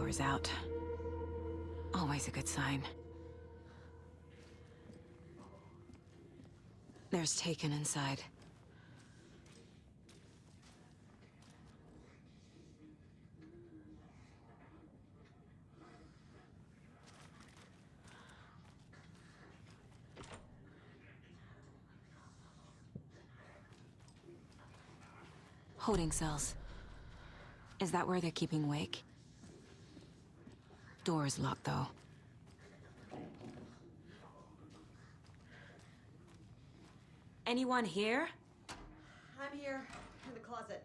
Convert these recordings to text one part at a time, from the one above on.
power's out. Always a good sign. There's Taken inside. Holding cells. Is that where they're keeping Wake? Door's locked, though. Anyone here? I'm here, in the closet.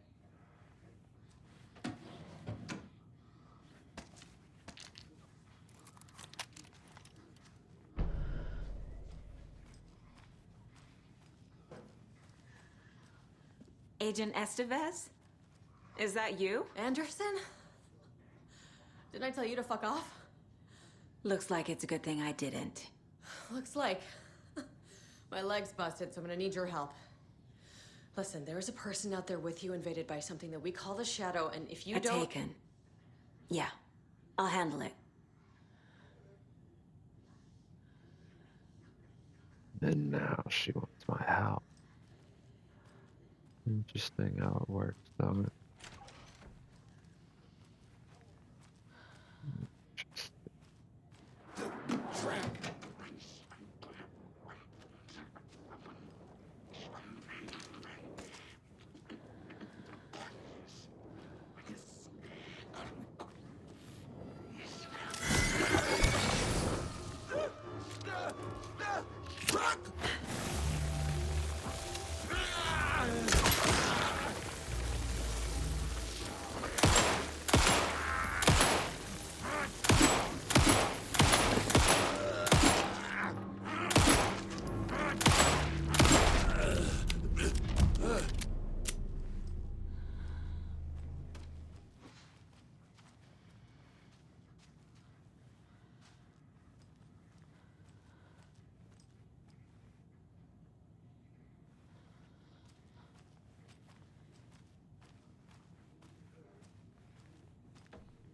Agent Estevez? Is that you? Anderson? Didn't I tell you to fuck off? Looks like it's a good thing I didn't. Looks like. My leg's busted, so I'm gonna need your help. Listen, there is a person out there with you invaded by something that we call the Shadow, and if you don't... Taken. Yeah, I'll handle it. And now she wants my help. Interesting how it works, though.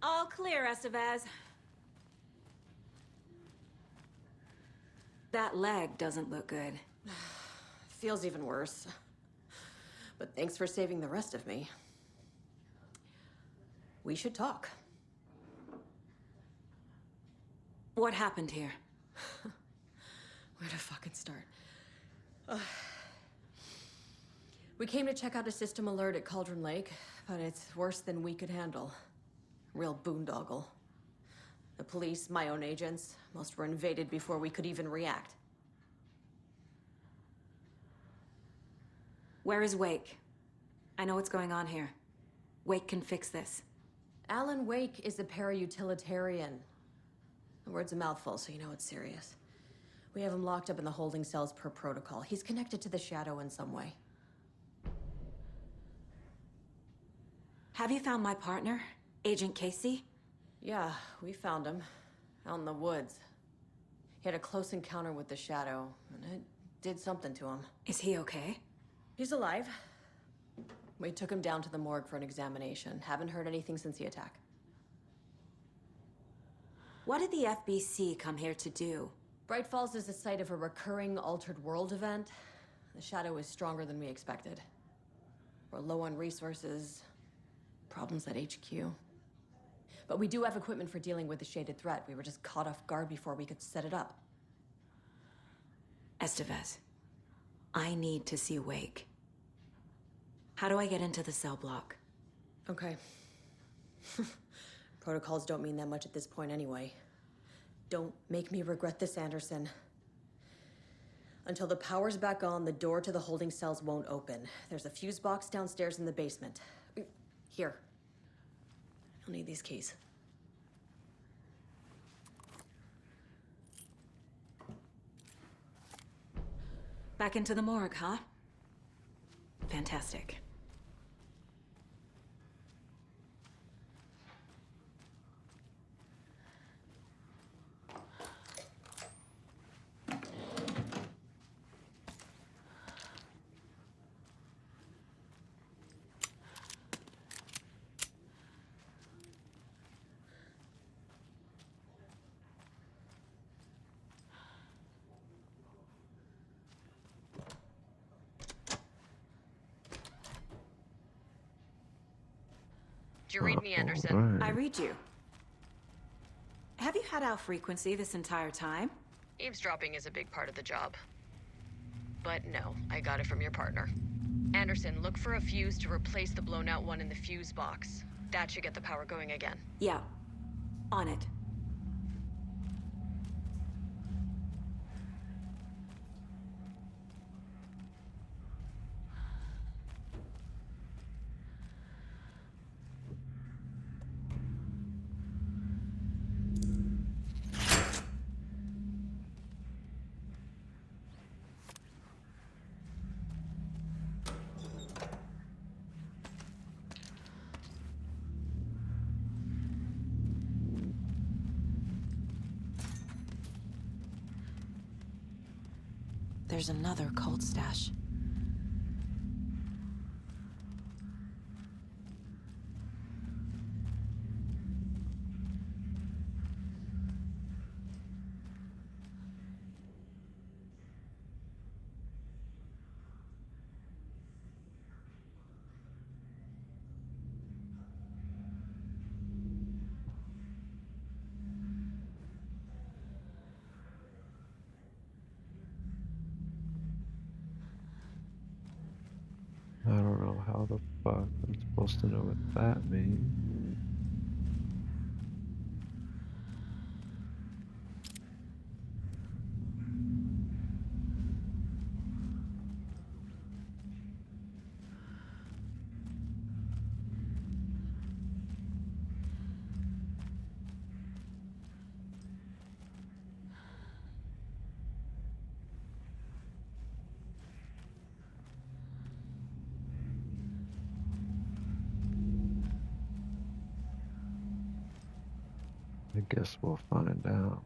All clear, Estevez. That leg doesn't look good. Feels even worse. But thanks for saving the rest of me. We should talk. What happened here? Where to fucking start? We came to check out a system alert at Cauldron Lake, but it's worse than we could handle. Real boondoggle. The police, my own agents, most were invaded before we could even react. Where is Wake? I know what's going on here. Wake can fix this. Alan Wake is a para-utilitarian. The word's a mouthful, so you know it's serious. We have him locked up in the holding cells per protocol. He's connected to the Shadow in some way. Have you found my partner, Agent Casey? Yeah, we found him. Out in the woods. He had a close encounter with the Shadow, and it did something to him. Is he okay? He's alive. We took him down to the morgue for an examination. Haven't heard anything since the attack. What did the FBC come here to do? Bright Falls is the site of a recurring Altered World event. The Shadow is stronger than we expected. We're low on resources, problems at HQ. But we do have equipment for dealing with the shaded threat. We were just caught off guard before we could set it up. Estevez, I need to see Wake. How do I get into the cell block? Okay. Protocols don't mean that much at this point anyway. Don't make me regret this, Anderson. Until the power's back on, the door to the holding cells won't open. There's a fuse box downstairs in the basement. Here. You'll need these keys. Back into the morgue, huh? Fantastic. you read me, Anderson? I Alright. read you. Have you had our frequency this entire time? Eavesdropping is a big part of the job. But no, I got it from your partner. Anderson, look for a fuse to replace the blown out one in the fuse box. That should get the power going again. Yeah. On it. There's another cult stash. I don't know how the fuck I'm supposed to know what that means. I guess we'll find out.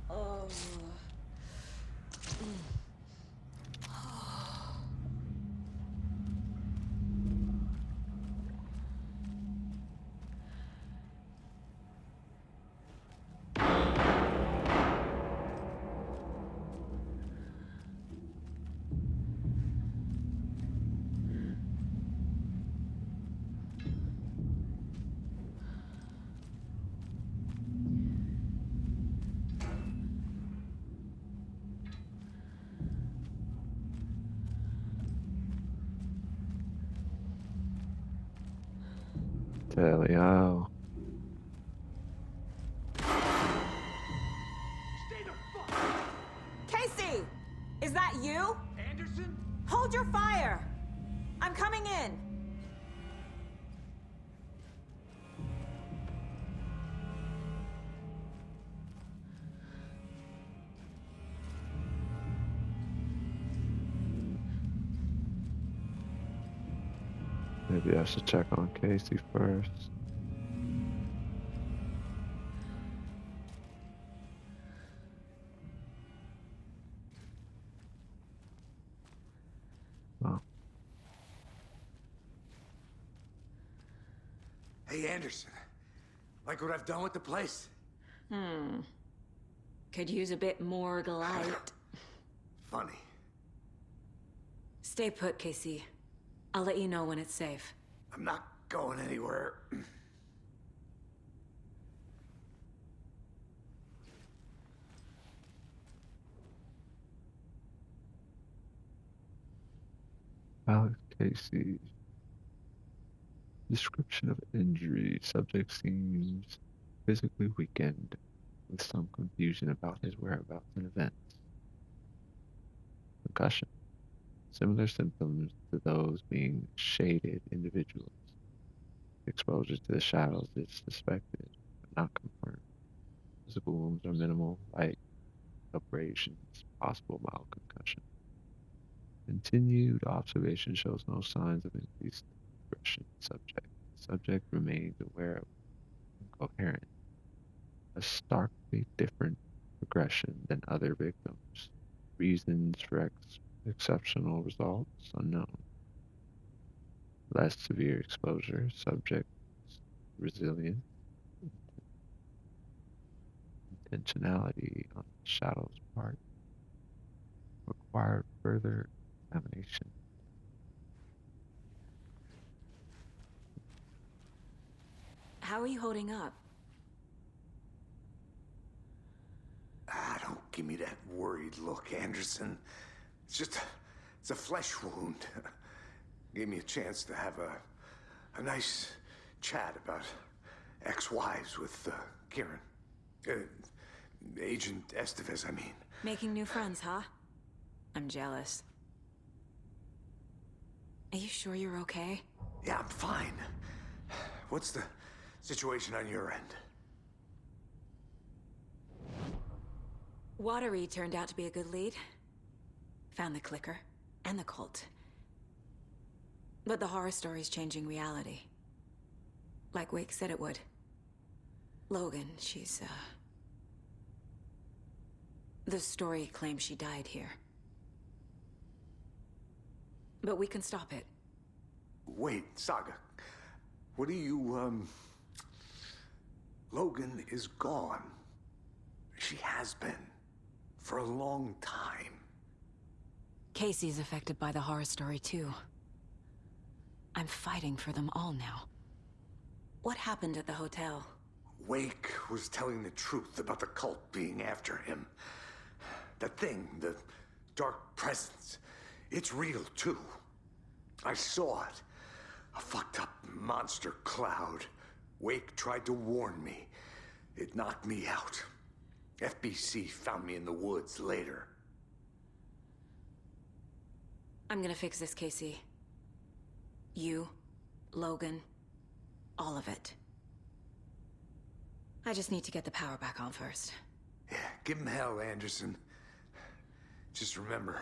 Oh. Delio. Stay the fuck! Casey! Is that you? Anderson? Hold your fire! I'm coming in! Maybe I should check on Casey first. Oh, Hey, Anderson. Like what I've done with the place? Could use a bit more light. Funny. Stay put, Casey. I'll let you know when it's safe. I'm not going anywhere. Alex Casey. Description of injury. Subject seems physically weakened, with some confusion about his whereabouts and events. Concussion. Similar symptoms to those being shaded individuals. Exposure to the shadows is suspected, but not confirmed. Physical wounds are minimal, light abrasions, possible mild concussion. Continued observation shows no signs of increased aggression. Subject remains aware of incoherent, a starkly different progression than other victims. Reasons for exceptional results unknown. Less severe exposure, subject resilience, intentionality on Shadow's part. Required further examination. How are you holding up? Ah, don't give me that worried look, Anderson. It's a flesh wound. Gave me a chance to have a nice chat about ex-wives with Kieran. Agent Estevez, I mean. Making new friends, huh? I'm jealous. Are you sure you're okay? Yeah, I'm fine. What's the situation on your end? Watery turned out to be a good lead. Found the clicker and the cult. But the horror story's changing reality. Like Wake said it would. Logan, she's, the story claims she died here. But we can stop it. Wait, Saga. What do you, Logan is gone. She has been. For a long time. Casey's affected by the horror story, too. I'm fighting for them all now. What happened at the hotel? Wake was telling the truth about the cult being after him. That thing, the dark presence, it's real, too. I saw it. A fucked up monster cloud. Wake tried to warn me. It knocked me out. FBC found me in the woods later. I'm gonna fix this, Casey. You, Logan, all of it. I just need to get the power back on first. Yeah, give him hell, Anderson. Just remember,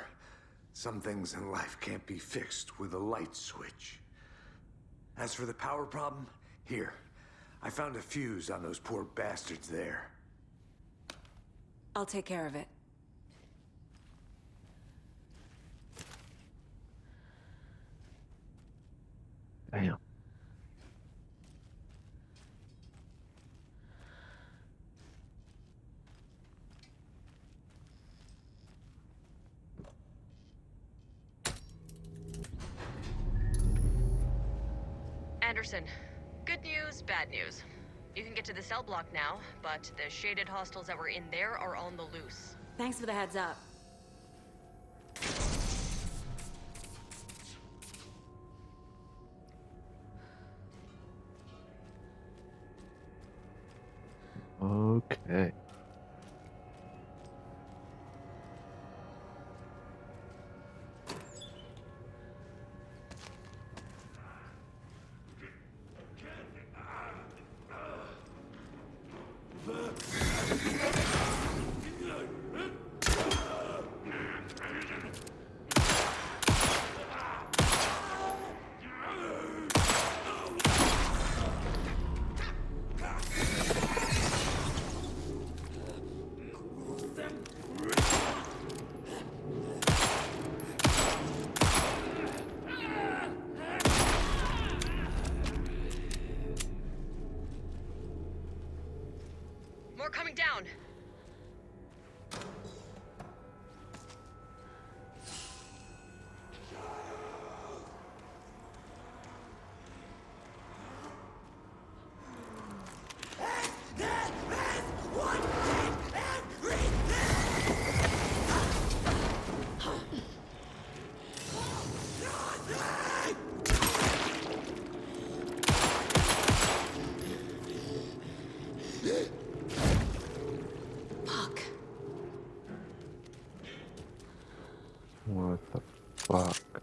some things in life can't be fixed with a light switch. As for the power problem, here. I found a fuse on those poor bastards there. I'll take care of it. Damn. Anderson, good news, bad news. You can get to the cell block now, but the shaded hostiles that were in there are on the loose. Thanks for the heads up. Okay. What the fuck?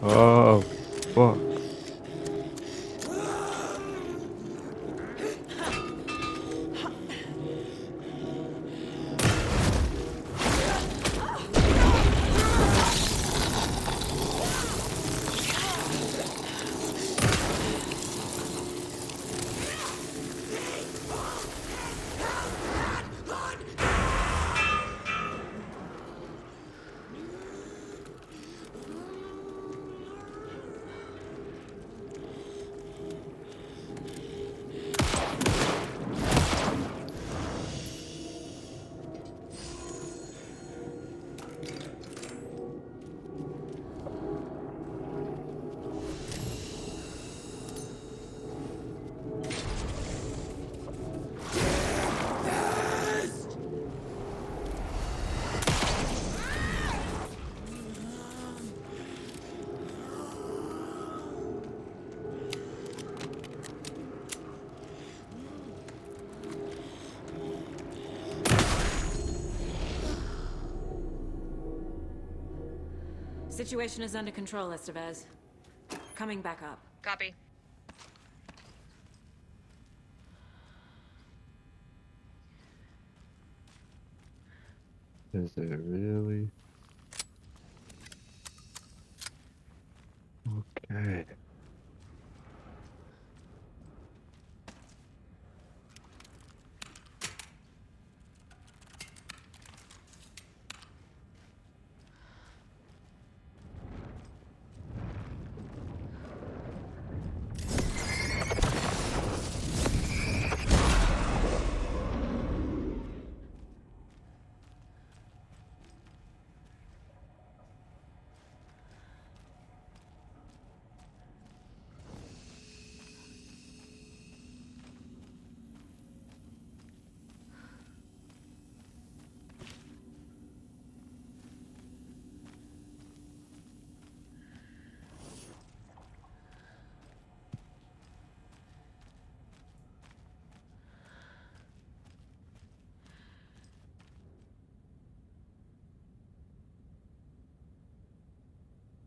Oh, fuck. Situation is under control, Estevez. Coming back up. Copy. Is it really? Okay.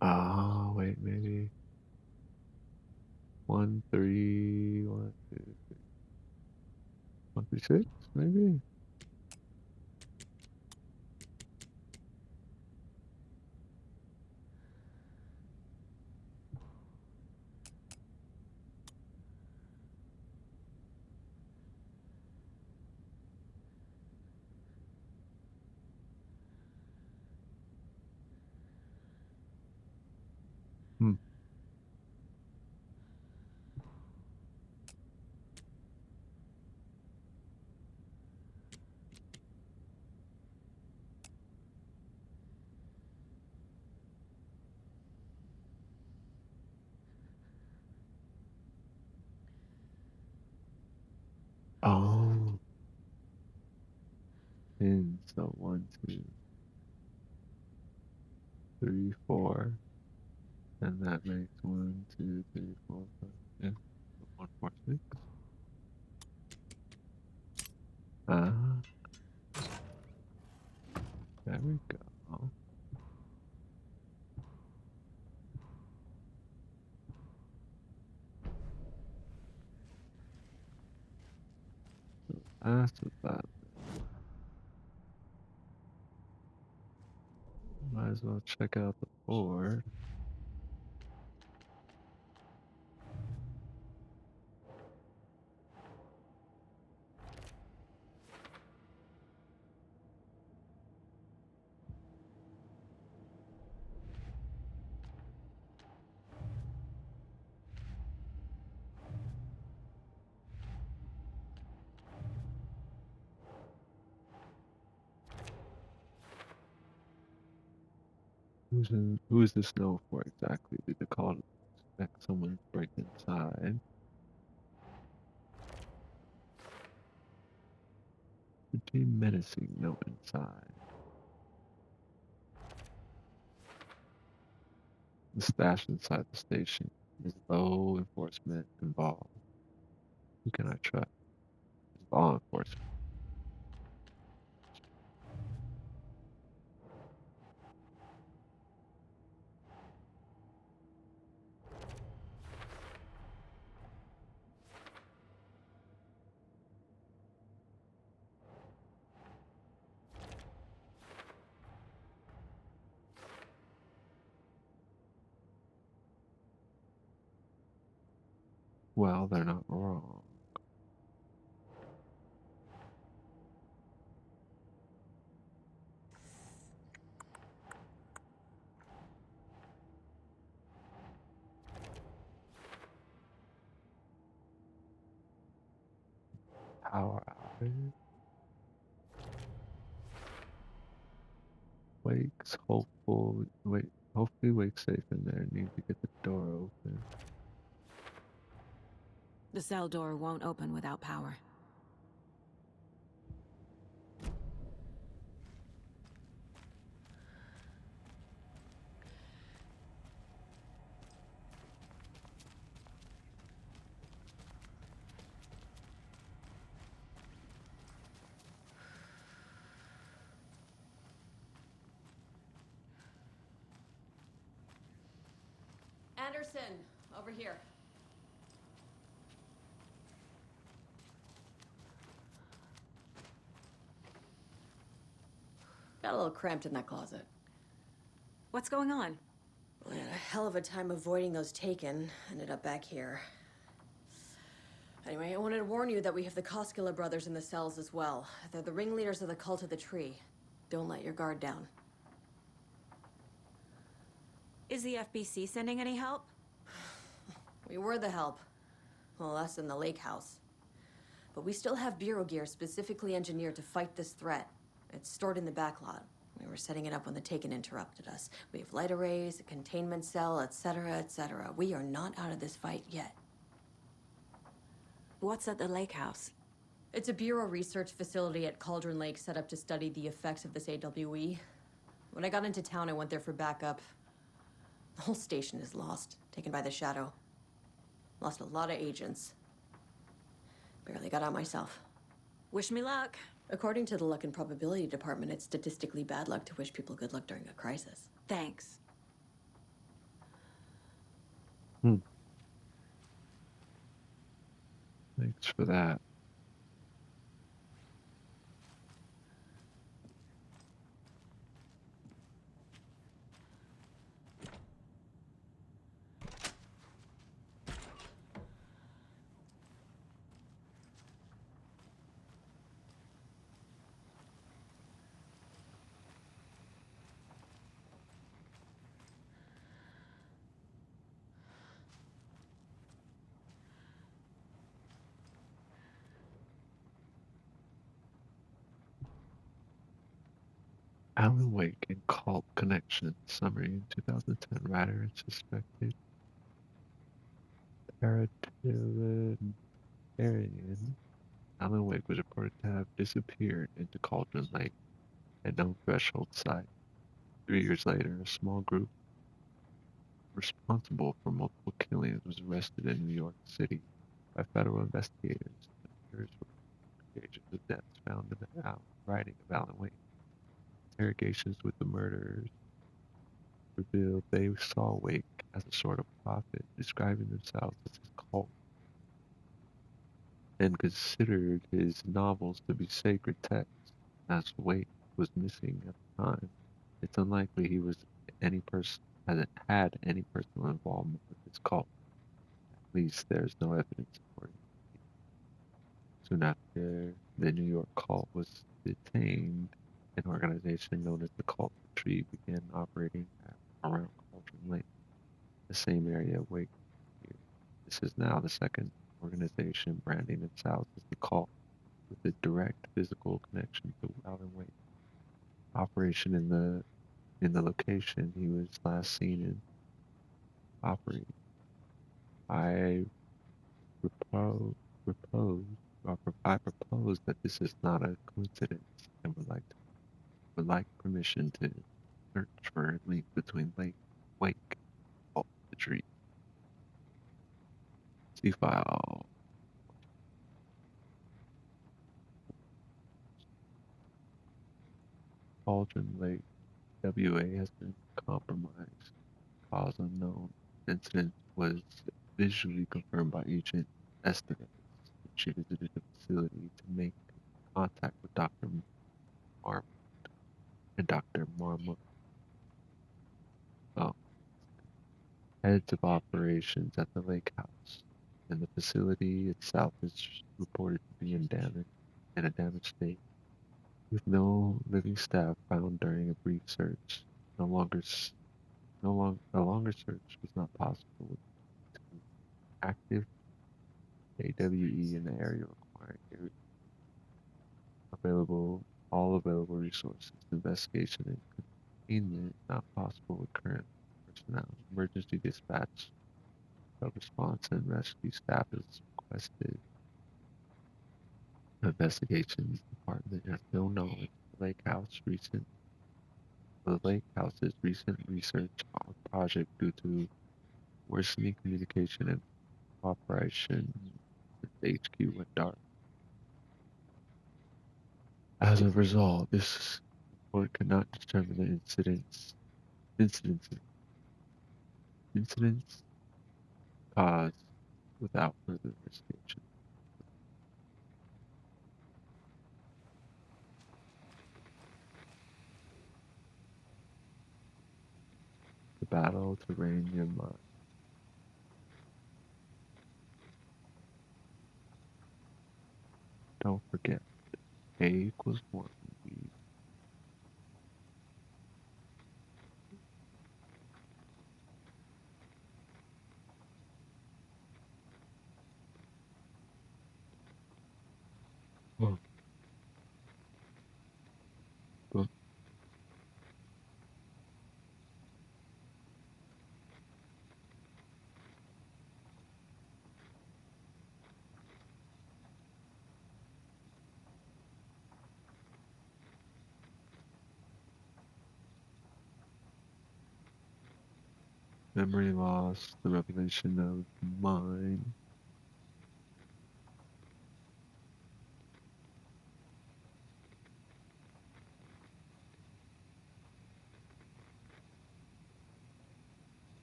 Oh, wait, maybe 1, 3, 1, 2, 1 through 6, maybe. Hmm. Oh, and so 1, 2, 3, 4, and that makes 1, 2, 3, 4, 5. Yeah, 1, 4, 6. Ah, there we go. That's about. Might as well check out the board. Who is this known for exactly? Did the call expect someone to break inside? Pretty menacing note inside. The stash inside the station is low enforcement involved. Who can I trust? Law enforcement. Well, they're not wrong. Power outage. Wake's hopeful. Wait, hopefully Wake's safe in there. Need to get the door open. The cell door won't open without power. Anderson, over here. Got a little cramped in that closet. What's going on? We had a hell of a time avoiding those taken. Ended up back here. Anyway, I wanted to warn you that we have the Koskela brothers in the cells as well. They're the ringleaders of the Cult of the Tree. Don't let your guard down. Is the FBC sending any help? We were the help. Well, us and the lake house. But we still have Bureau gear specifically engineered to fight this threat. It's stored in the backlot. We were setting it up when the Taken interrupted us. We have light arrays, a containment cell, etc., etc. We are not out of this fight yet. What's at the lake house? It's a Bureau research facility at Cauldron Lake set up to study the effects of this AWE. When I got into town, I went there for backup. The whole station is lost, taken by the Shadow. Lost a lot of agents. Barely got out myself. Wish me luck. According to the Luck and Probability Department, it's statistically bad luck to wish people good luck during a crisis. Thanks. Thanks for that. Alan Wake and Cult Connection summary in 2010. Writer and suspected paratrillion. Alan Wake was reported to have disappeared into Cauldron Lake at no threshold site. 3 years later, a small group responsible for multiple killings was arrested in New York City by federal investigators. The murders were agents of deaths found in the writing of Alan Wake. Interrogations with the murderers revealed they saw Wake as a sort of prophet, describing themselves as his cult, and considered his novels to be sacred texts. As Wake was missing at the time, it's unlikely he was any person had any personal involvement with his cult. At least there's no evidence for it. Soon after the New York cult was detained, an organization known as the Cult of the Tree began operating around Cauldron Lake, the same area Wake here. This is now the second organization branding itself as the Cult, with a direct physical connection to Alan Wake. Operation in in the location he was last seen in operating. I propose, I propose that this is not a coincidence and would like permission to search for a link between Wake, Vault, the tree. See file. Cauldron Lake, WA has been compromised. Cause unknown. Incident was visually confirmed by Agent Estevez when she visited the facility to make contact with Dr. Marmot and Dr. Marmot. Oh, heads of operations at the lake house, and the facility itself is reported to be in a damaged state, with no living staff found during a brief search. No longer, a longer search was not possible with active AWE in the area requiring all available resources. Investigation and containment not possible with current personnel. Emergency dispatch of response and rescue staff is requested. Investigations Department has no knowledge of the Lake House's recent research project due to worsening communication and cooperation since HQ went dark. As a result, this report cannot determine the incidents caused without further investigation. The battle to reign your mind. Don't forget, A equals 1. Oh, but memory loss, the revelation of mind.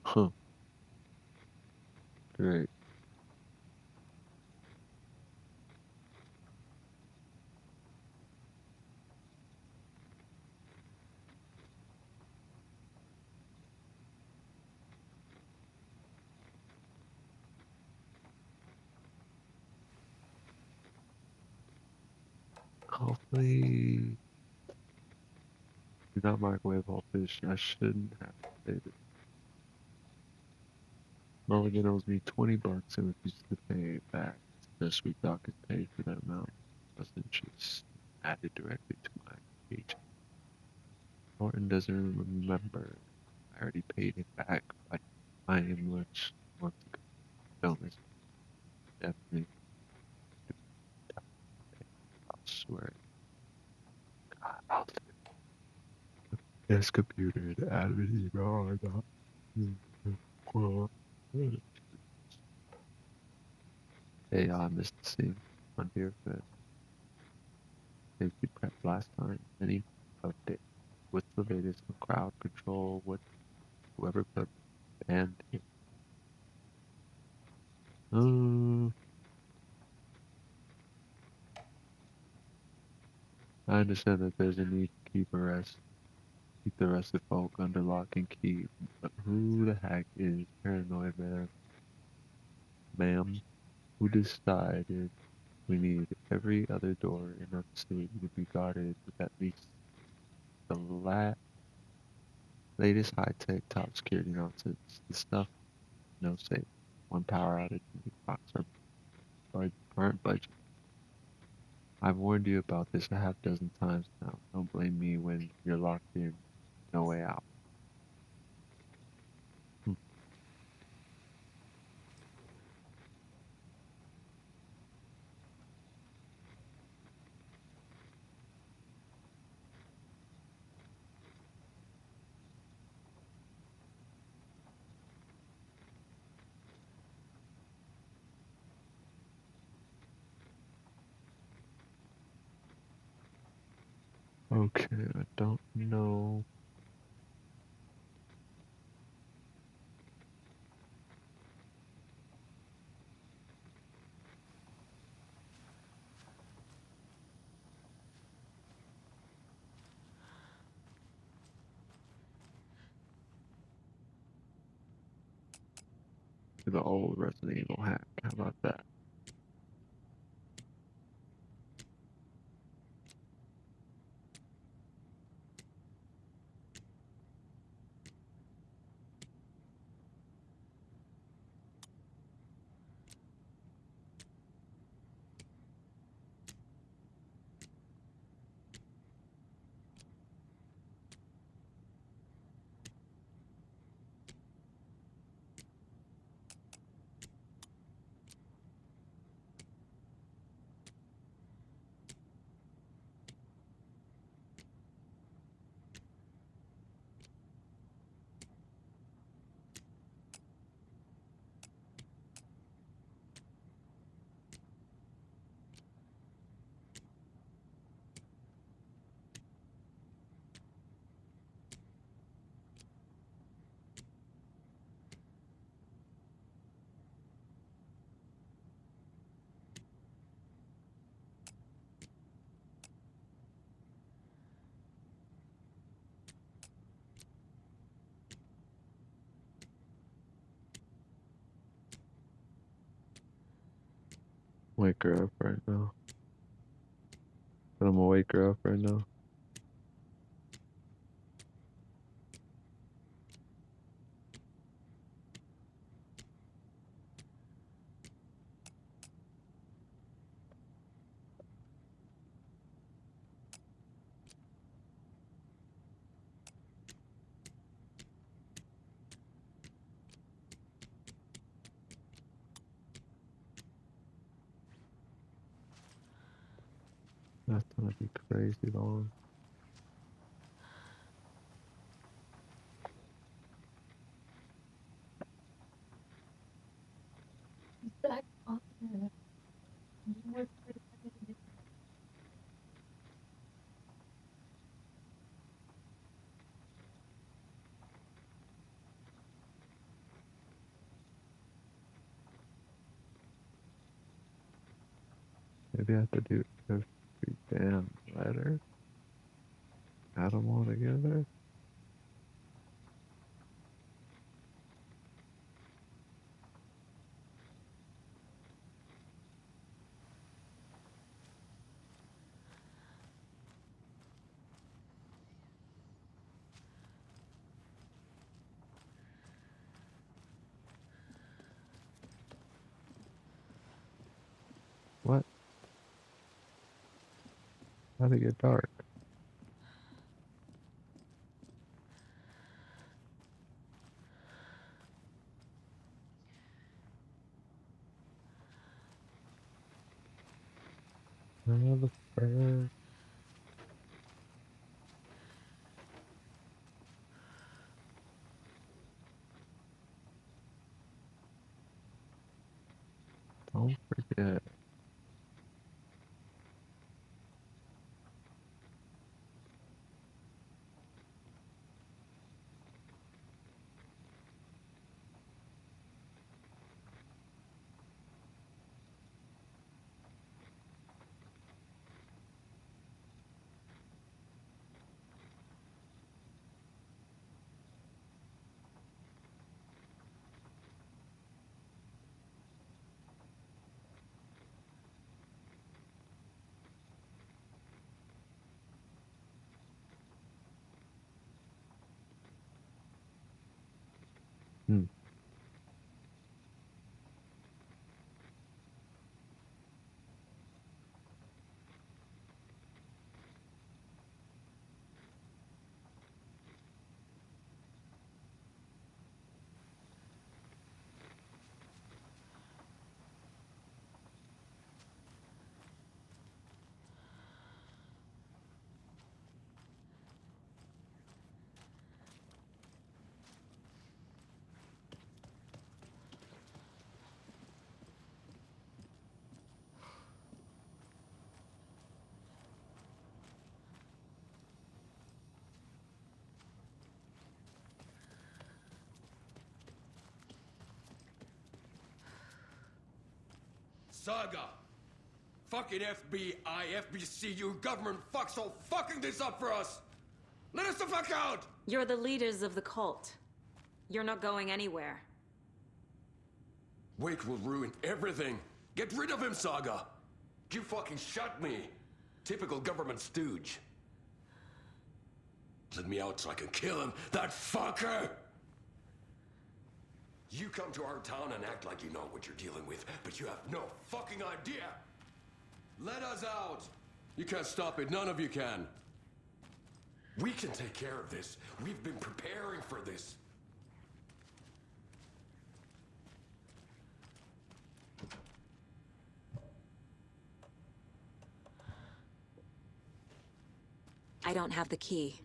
Huh, great. Hopefully, do not microwave all fish. I shouldn't have to say this. Mulligan owes me $20 and refuses to pay it back. This week Doc is paid for that amount. Plus interest added directly to my paycheck. Norton doesn't remember. I already paid it back, but I am much months ago. Illness definitely I swear. God, I'll do it. This computer and admin email are not well. Hey, I missed the scene on Deer Fed. Safety prep last time. Any update? What's the latest on crowd control? Whoever put banned it? I understand that there's a need to keep the rest of folk under lock and key, but who the heck is paranoid there, ma'am? Who decided we need every other door in our facility to be guarded with at least the latest high-tech top security nonsense? The stuff, no safe. One power outage and these box aren't budget. I've warned you about this a half dozen times now. Don't blame me when you're locked in. No way out. Okay, I don't know. The old Resident Evil hack. How about that? Wake her up right now. But I'm gonna wake her up right now. That's gonna be crazy long. Maybe I have to do every damn letter. Add them all together. What? How'd it get dark? Oh, the bird. Don't forget. Saga. Fucking FBI, FBC, you government fucks all fucking this up for us! Let us the fuck out! You're the leaders of the cult. You're not going anywhere. Wake will ruin everything. Get rid of him, Saga! You fucking shot me! Typical government stooge. Let me out so I can kill him, that fucker! You come to our town and act like you know what you're dealing with, but you have no fucking idea! Let us out! You can't stop it, none of you can. We can take care of this. We've been preparing for this. I don't have the key.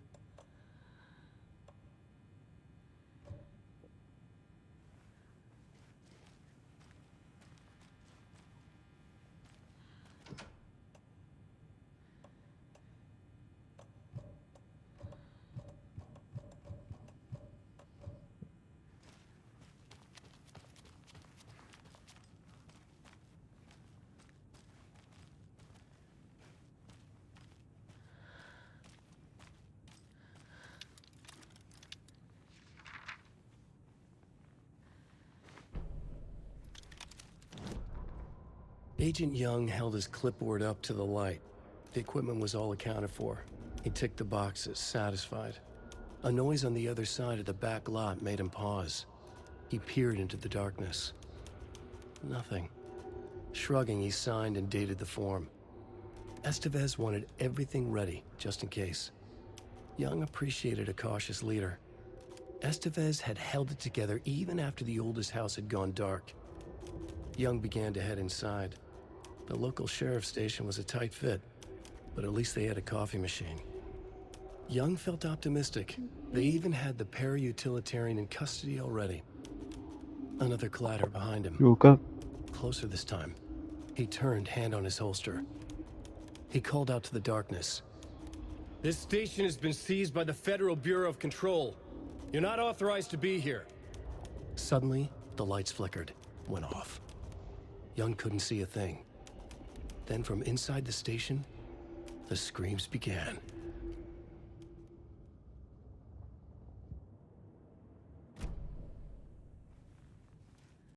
Agent Young held his clipboard up to the light. The equipment was all accounted for. He ticked the boxes, satisfied. A noise on the other side of the back lot made him pause. He peered into the darkness. Nothing. Shrugging, he signed and dated the form. Estevez wanted everything ready, just in case. Young appreciated a cautious leader. Estevez had held it together even after the oldest house had gone dark. Young began to head inside. The local sheriff's station was a tight fit, but at least they had a coffee machine. Young felt optimistic. They even had the para-utilitarian in custody already. Another clatter behind him. You woke up. Closer this time. He turned, hand on his holster. He called out to the darkness. This station has been seized by the Federal Bureau of Control. You're not authorized to be here. Suddenly, the lights flickered, went off. Young couldn't see a thing. Then from inside the station, the screams began.